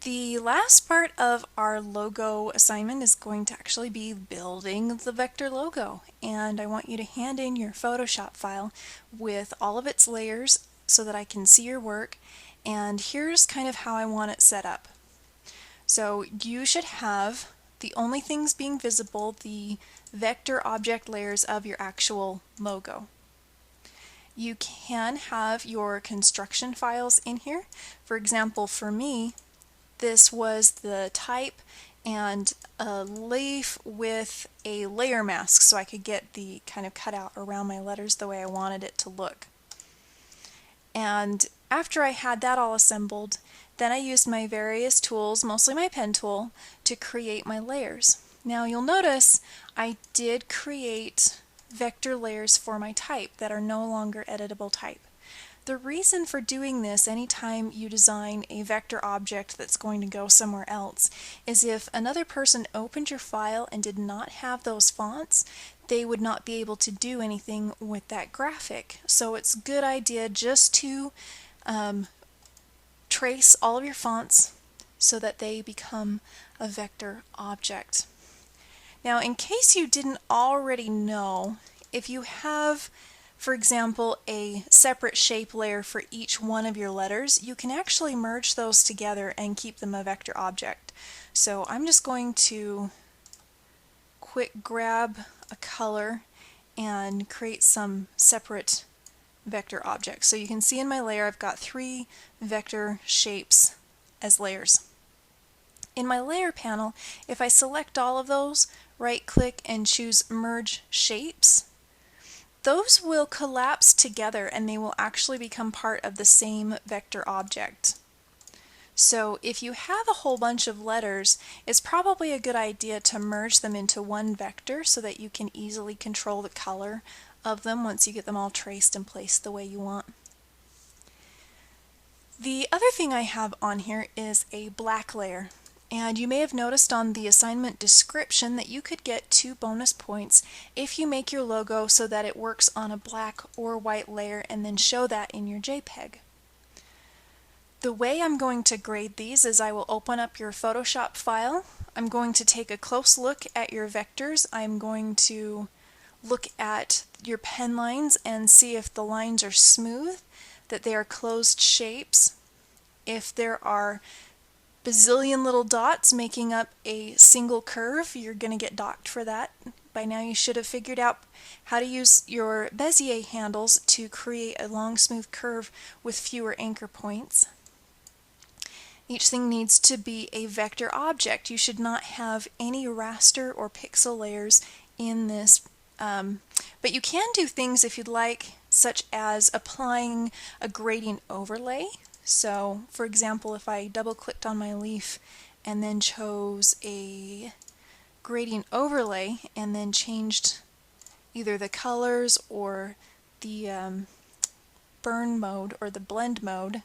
The last part of our logo assignment is going to actually be building the vector logo, and I want you to hand in your Photoshop file with all of its layers so that I can see your work, and here's kind of how I want it set up. So you should have the only things being visible the vector object layers of your actual logo. You can have your construction files in here. For example, for me, this was the type and a leaf with a layer mask so I could get the kind of cutout around my letters the way I wanted it to look. And after I had that all assembled, then I used my various tools, mostly my pen tool, to create my layers. Now you'll notice I did create vector layers for my type that are no longer editable type. The reason for doing this anytime you design a vector object that's going to go somewhere else is if another person opened your file and did not have those fonts, they would not be able to do anything with that graphic. So it's a good idea just to trace all of your fonts so that they become a vector object. Now, in case you didn't already know, if you have, for example, a separate shape layer for each one of your letters, you can actually merge those together and keep them a vector object. So I'm just going to quick grab a color and create some separate vector objects. So you can see in my layer I've got 3 vector shapes as layers. In my layer panel, if I select all of those, right click and choose Merge Shapes, those will collapse together and they will actually become part of the same vector object. So if you have a whole bunch of letters, it's probably a good idea to merge them into one vector so that you can easily control the color of them once you get them all traced and placed the way you want. The other thing I have on here is a black layer. And you may have noticed on the assignment description that you could get 2 bonus points if you make your logo so that it works on a black or white layer and then show that in your JPEG. The way I'm going to grade these is I will open up your Photoshop file. I'm going to take a close look at your vectors. I'm going to look at your pen lines and see if the lines are smooth, that they are closed shapes. If there are bazillion little dots making up a single curve, you're going to get docked for that. By now you should have figured out how to use your Bezier handles to create a long smooth curve with fewer anchor points. Each thing needs to be a vector object. You should not have any raster or pixel layers in this, but you can do things if you'd like, such as applying a gradient overlay. So, for example, if I double-clicked on my leaf and then chose a gradient overlay and then changed either the colors or the burn mode or the blend mode,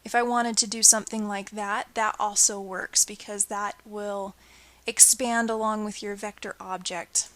if I wanted to do something like that, that also works because that will expand along with your vector object.